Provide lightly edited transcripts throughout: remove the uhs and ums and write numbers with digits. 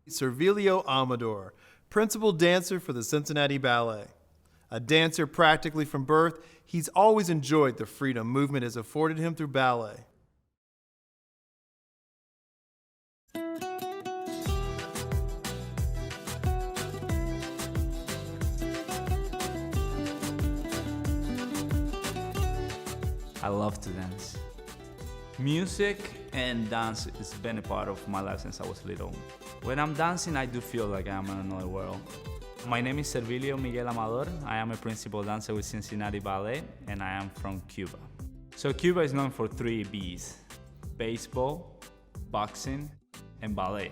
Servilio Amador, principal dancer for the Cincinnati Ballet. A dancer practically from birth, he's always enjoyed the freedom movement has afforded him through ballet. I love to dance. Music and dance has been a part of my life since I was little. When I'm dancing, I do feel like I'm in another world. My name is Servilio Miguel Amador. I am a principal dancer with Cincinnati Ballet, and I am from Cuba. So Cuba is known for 3 Bs: baseball, boxing, and ballet.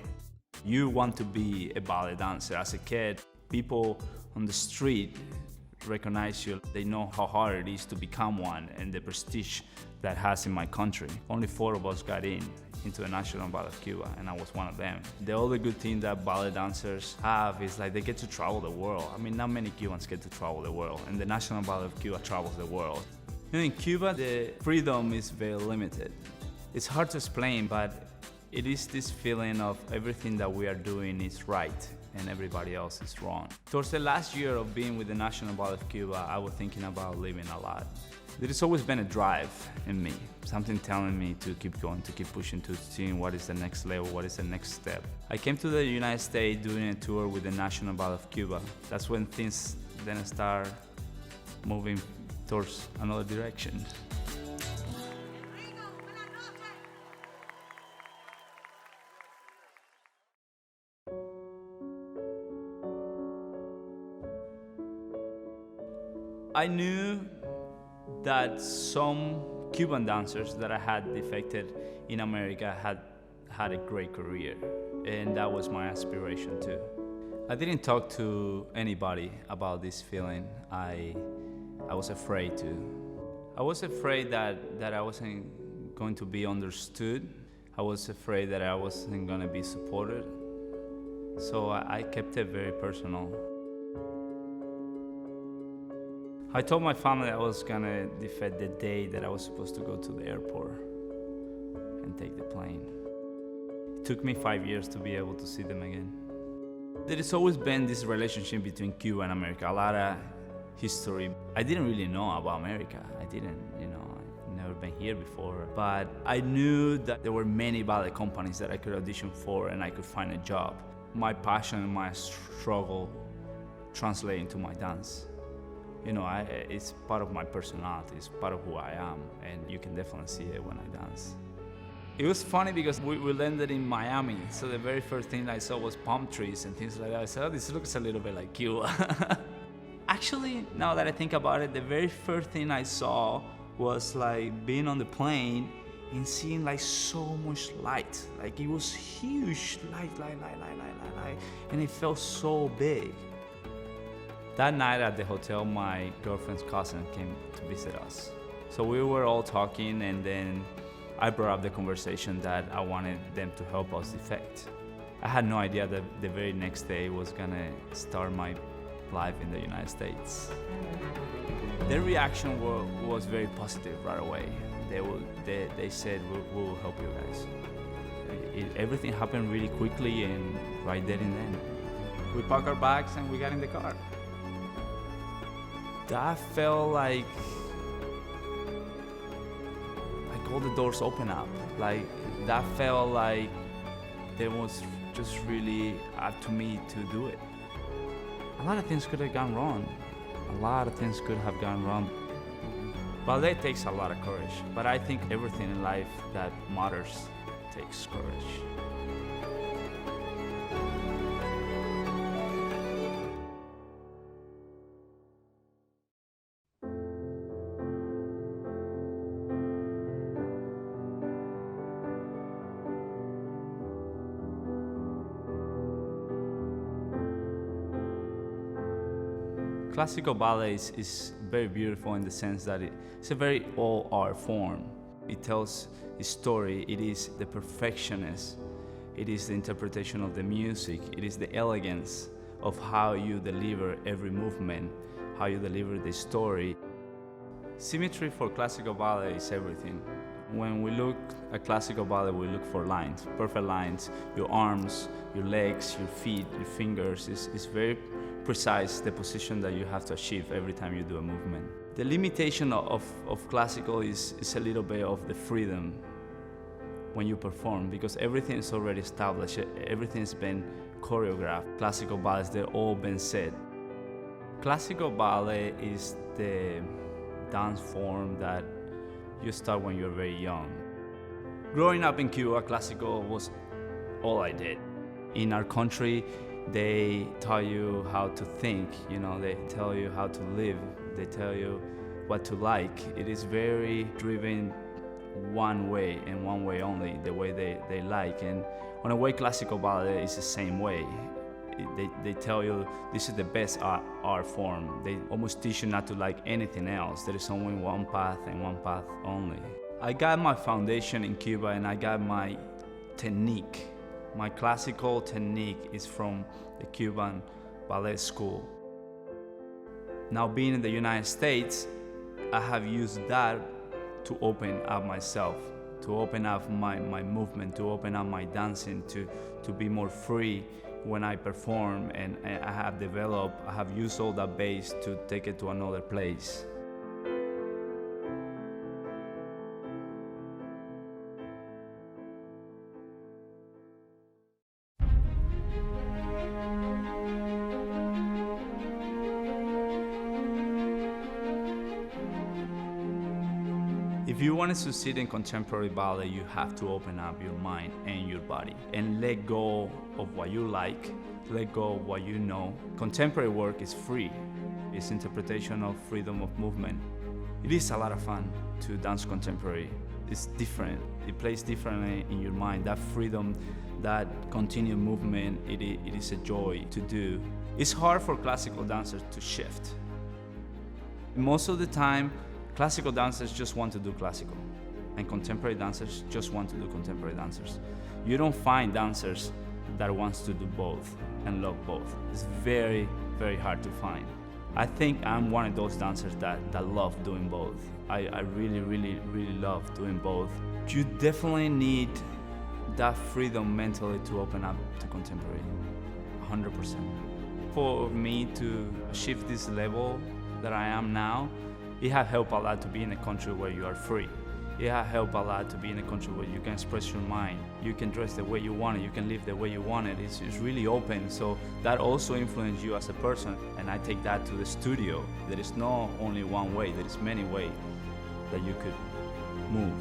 You want to be a ballet dancer. As a kid, people on the street recognize you. They know how hard it is to become one and the prestige that has in my country. Only 4 of us got into the National Ballet of Cuba, and I was one of them. The other good thing that ballet dancers have is like they get to travel the world. I mean, not many Cubans get to travel the world, and the National Ballet of Cuba travels the world. You know, in Cuba, the freedom is very limited. It's hard to explain, but it is this feeling of everything that we are doing is right and everybody else is wrong. Towards the last year of being with the National Ballet of Cuba, I was thinking about leaving a lot. There has always been a drive in me, something telling me to keep going, to keep pushing, to seeing what is the next level, what is the next step. I came to the United States doing a tour with the National Ballet of Cuba. That's when things then start moving towards another direction. I knew that some Cuban dancers that I had defected in America had a great career, and that was my aspiration too. I didn't talk to anybody about this feeling. I was afraid to. I was afraid that I wasn't going to be understood. I was afraid that I wasn't going to be supported. So I kept it very personal. I told my family I was gonna defect the day that I was supposed to go to the airport and take the plane. It took me 5 years to be able to see them again. There has always been this relationship between Cuba and America, a lot of history. I didn't really know about America. I've never been here before. But I knew that there were many ballet companies that I could audition for and I could find a job. My passion and my struggle translate into my dance. You know, it's part of my personality, it's part of who I am, and you can definitely see it when I dance. It was funny because we landed in Miami, so the very first thing I saw was palm trees and things like that. I said, oh, this looks a little bit like Cuba. Actually, now that I think about it, the very first thing I saw was like being on the plane and seeing like so much light. Like it was huge, light, and it felt so big. That night at the hotel, my girlfriend's cousin came to visit us. So we were all talking, and then I brought up the conversation that I wanted them to help us defect. I had no idea that the very next day was gonna start my life in the United States. Their reaction was very positive right away. They said, we'll help you guys. Everything happened really quickly and right there and then. We packed our bags and we got in the car. That felt like all the doors open up. Like that felt like it was just really up to me to do it. A lot of things could have gone wrong. Ballet takes a lot of courage, but I think everything in life that matters takes courage. Classical ballet is very beautiful in the sense that it's a very all art form. It tells a story, it is the perfectionist, it is the interpretation of the music, it is the elegance of how you deliver every movement, how you deliver the story. Symmetry for classical ballet is everything. When we look at classical ballet, we look for lines, perfect lines. Your arms, your legs, your feet, your fingers. It's very precise, the position that you have to achieve every time you do a movement. The limitation of classical is a little bit of the freedom when you perform, because everything is already established, everything's been choreographed. Classical ballets, they've all been set. Classical ballet is the dance form that you start when you're very young. Growing up in Cuba, classical was all I did. In our country, they taught you how to think, they tell you how to live, they tell you what to like. It is very driven one way and one way only, the way they like. And on a way, classical ballet is the same way. They tell you this is the best art form. They almost teach you not to like anything else. There is only one path and one path only. I got my foundation in Cuba, and I got my technique. My classical technique is from the Cuban ballet school. Now, being in the United States, I have used that to open up myself, to open up my movement, to open up my dancing, to be more free when I perform, and I have used all that base to take it to another place. If you want to succeed in contemporary ballet, you have to open up your mind and your body and let go of what you like, let go of what you know. Contemporary work is free. It's interpretation of freedom of movement. It is a lot of fun to dance contemporary. It's different. It plays differently in your mind. That freedom, that continued movement, it is a joy to do. It's hard for classical dancers to shift. Most of the time, classical dancers just want to do classical, and contemporary dancers just want to do contemporary dancers. You don't find dancers that wants to do both and love both. It's very, very hard to find. I think I'm one of those dancers that love doing both. I really, really, really love doing both. You definitely need that freedom mentally to open up to contemporary, 100%. For me to achieve this level that I am now, it has helped a lot to be in a country where you are free. It has helped a lot to be in a country where you can express your mind. You can dress the way you want it. You can live the way you want it. It's really open. So that also influences you as a person. And I take that to the studio. There is not only one way. There is many ways that you could move.